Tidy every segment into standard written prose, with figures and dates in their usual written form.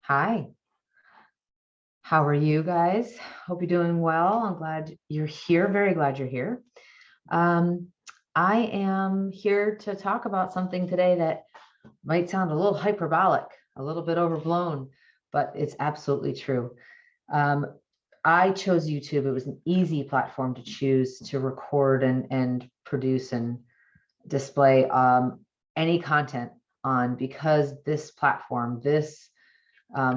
Hi, how are you guys? Hope you're doing well. I'm glad you're here. Very glad you're here. Um, I am here to talk about something today that might sound a little hyperbolic, a little bit overblown, but it's absolutely true. Um, I chose YouTube. It was an easy platform to choose to record and produce and display any content on because this platform, this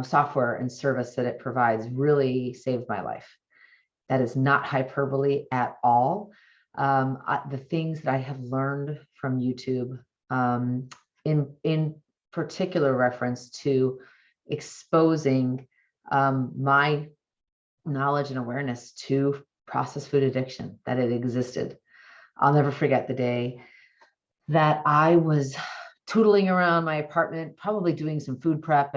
software and service that it provides really saved my life. That is not hyperbole at all. The things that I have learned from YouTube, in particular reference to exposing my knowledge and awareness to processed food addiction, that it existed. I'll never forget the day that I was tootling around my apartment, probably doing some food prep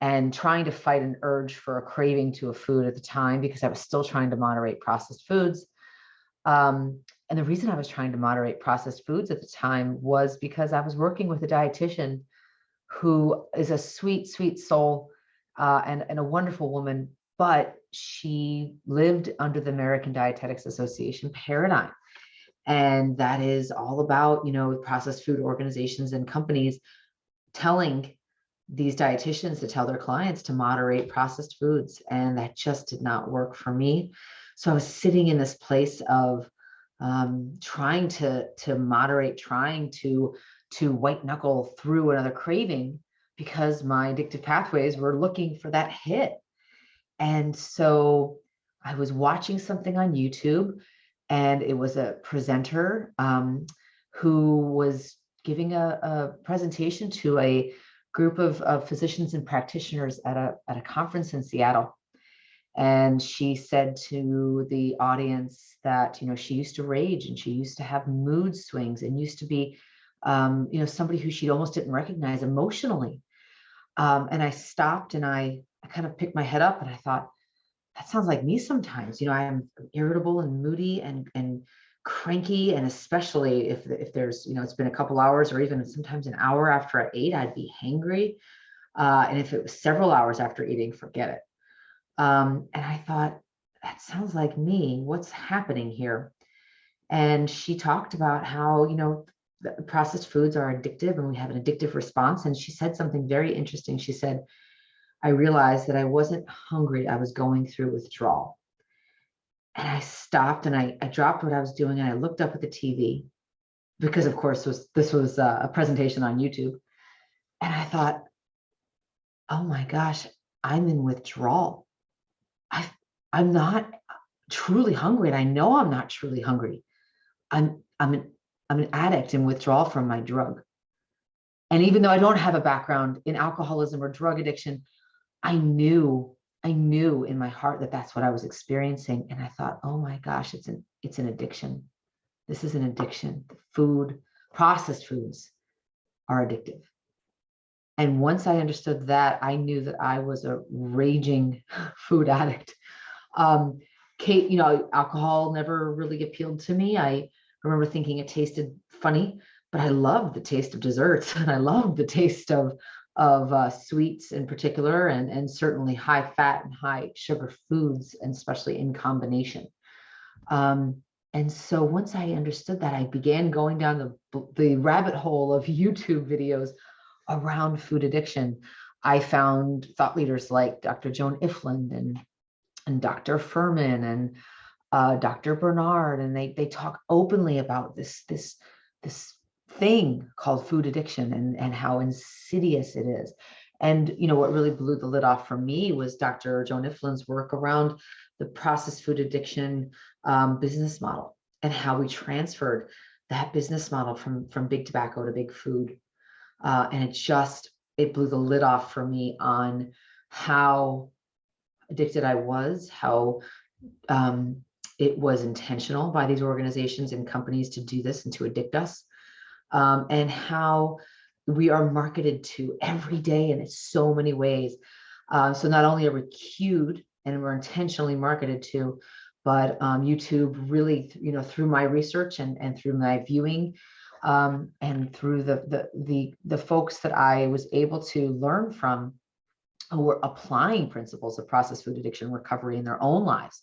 and trying to fight an urge for a craving to a food at the time because I was still trying to moderate processed foods. And the reason I was trying to moderate processed foods at the time was because I was working with a dietitian who is a sweet, sweet soul and a wonderful woman, but she lived under the American Dietetics Association paradigm. And that is all about, processed food organizations and companies telling these dietitians to tell their clients to moderate processed foods. And that just did not work for me. So I was sitting in this place of trying to moderate, trying to white knuckle through another craving because my addictive pathways were looking for that hit. And so I was watching something on YouTube, and it was a presenter who was giving a presentation to a group of physicians and practitioners at a conference in Seattle. And she said to the audience that, she used to rage and she used to have mood swings and used to be, somebody who she almost didn't recognize emotionally. And I stopped and I kind of picked my head up and I thought, that sounds like me sometimes. I'm irritable and moody and cranky. And especially if there's, it's been a couple hours or even sometimes an hour after I ate, I'd be hangry. And if it was several hours after eating, forget it. And I thought, that sounds like me. What's happening here? And she talked about how, the processed foods are addictive and we have an addictive response. And she said something very interesting. She said, I realized that I wasn't hungry. I was going through withdrawal. And I stopped and I dropped what I was doing and I looked up at the TV because, of course, this was a presentation on YouTube. And I thought, oh my gosh, I'm in withdrawal. I'm not truly hungry, and I know I'm not truly hungry. I'm an addict in withdrawal from my drug. And even though I don't have a background in alcoholism or drug addiction, I knew in my heart that that's what I was experiencing. And I thought, oh my gosh, it's an addiction. This is an addiction. The food, processed foods are addictive. And once I understood that, I knew that I was a raging food addict. Kate, alcohol never really appealed to me. I remember thinking it tasted funny, but I loved the taste of desserts and I loved the taste of sweets in particular, and certainly high fat and high sugar foods, and especially in combination. And so once I understood that, I began going down the rabbit hole of YouTube videos around food addiction. I found thought leaders like Dr. Joan Ifland and Dr. Furman and Dr. Bernard, and they talk openly about this thing called food addiction and how insidious it is. And what really blew the lid off for me was Dr. Joan Ifland's work around the processed food addiction business model and how we transferred that business model from big tobacco to big food. And it blew the lid off for me on how addicted I was, how it was intentional by these organizations and companies to do this and to addict us, and how we are marketed to every day and in so many ways. So not only are we cued and we're intentionally marketed to, but YouTube really, through my research and through my viewing, and through the folks that I was able to learn from, who were applying principles of processed food addiction recovery in their own lives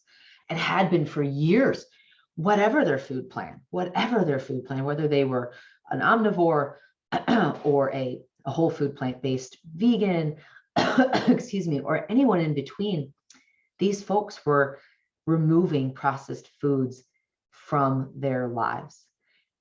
and had been for years, whatever their food plan, whether they were an omnivore or a whole food plant-based vegan, excuse me, or anyone in between. These folks were removing processed foods from their lives,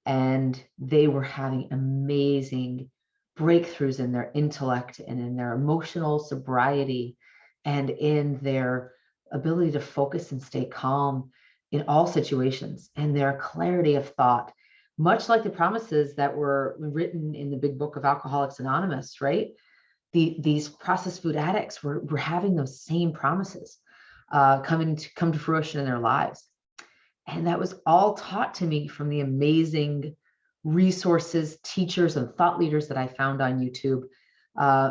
and they were having amazing breakthroughs in their intellect and in their emotional sobriety and in their ability to focus and stay calm in all situations, and their clarity of thought, much like the promises that were written in the big book of Alcoholics Anonymous, right? These processed food addicts were having those same promises come to fruition in their lives. And that was all taught to me from the amazing resources, teachers, and thought leaders that I found on YouTube.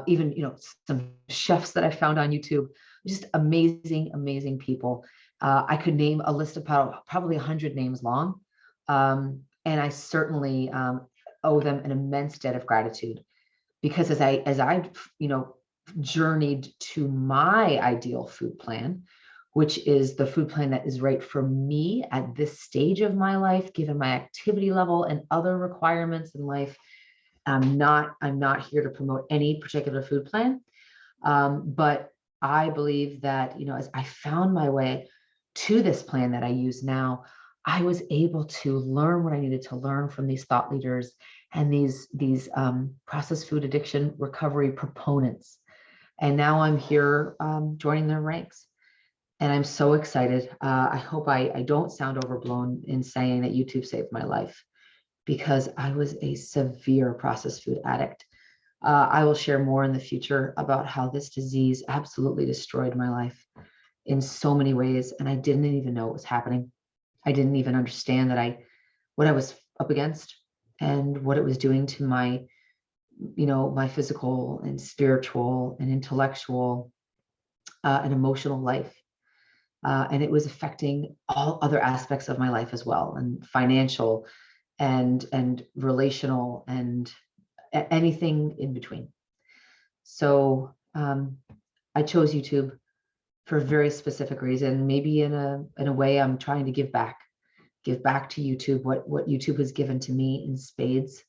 Even, some chefs that I found on YouTube, just amazing, amazing people. I could name a list of probably 100 names long. And I certainly owe them an immense debt of gratitude, because as I journeyed to my ideal food plan, which is the food plan that is right for me at this stage of my life, given my activity level and other requirements in life. I'm not here to promote any particular food plan. But I believe that, as I found my way to this plan that I use now, I was able to learn what I needed to learn from these thought leaders and these processed food addiction recovery proponents. And now I'm here joining their ranks. And I'm so excited. I hope I don't sound overblown in saying that YouTube saved my life, because I was a severe processed food addict. I will share more in the future about how this disease absolutely destroyed my life in so many ways. And I didn't even know it was happening. I didn't even understand what I was up against and what it was doing to my, my physical and spiritual and intellectual and emotional life. And it was affecting all other aspects of my life as well, and financial and relational and anything in between. So I chose YouTube for a very specific reason. Maybe in a way I'm trying to give back to YouTube what YouTube has given to me in spades.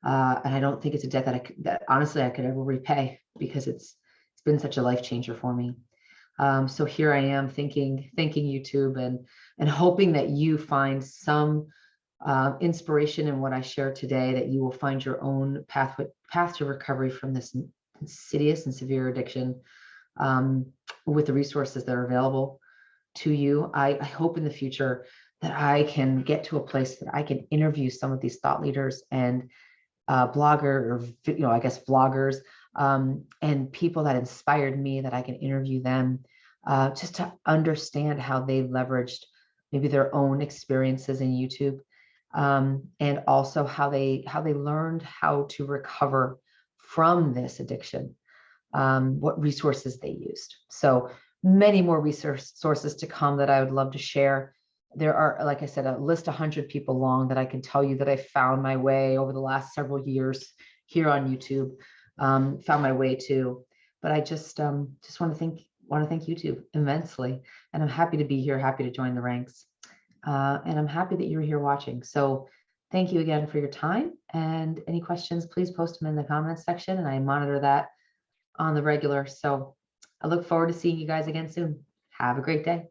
And I don't think it's a debt that honestly I could ever repay, because it's been such a life changer for me. So here I am thanking YouTube and hoping that you find some inspiration in what I share today, that you will find your own path to recovery from this insidious and severe addiction with the resources that are available to you. I hope in the future that I can get to a place that I can interview some of these thought leaders and vloggers, and people that inspired me, that I can interview them just to understand how they leveraged maybe their own experiences in YouTube, and also how they learned how to recover from this addiction, what resources they used. So many more resources to come that I would love to share. There are, like I said, a list 100 people long that I can tell you that I found my way over the last several years here on YouTube, found my way to. But I just want to thank YouTube immensely, and I'm happy to be here, happy to join the ranks, and I'm happy that you're here watching. So thank you again for your time, and any questions, please post them in the comments section, and I monitor that on the regular. So I look forward to seeing you guys again soon. Have a great day.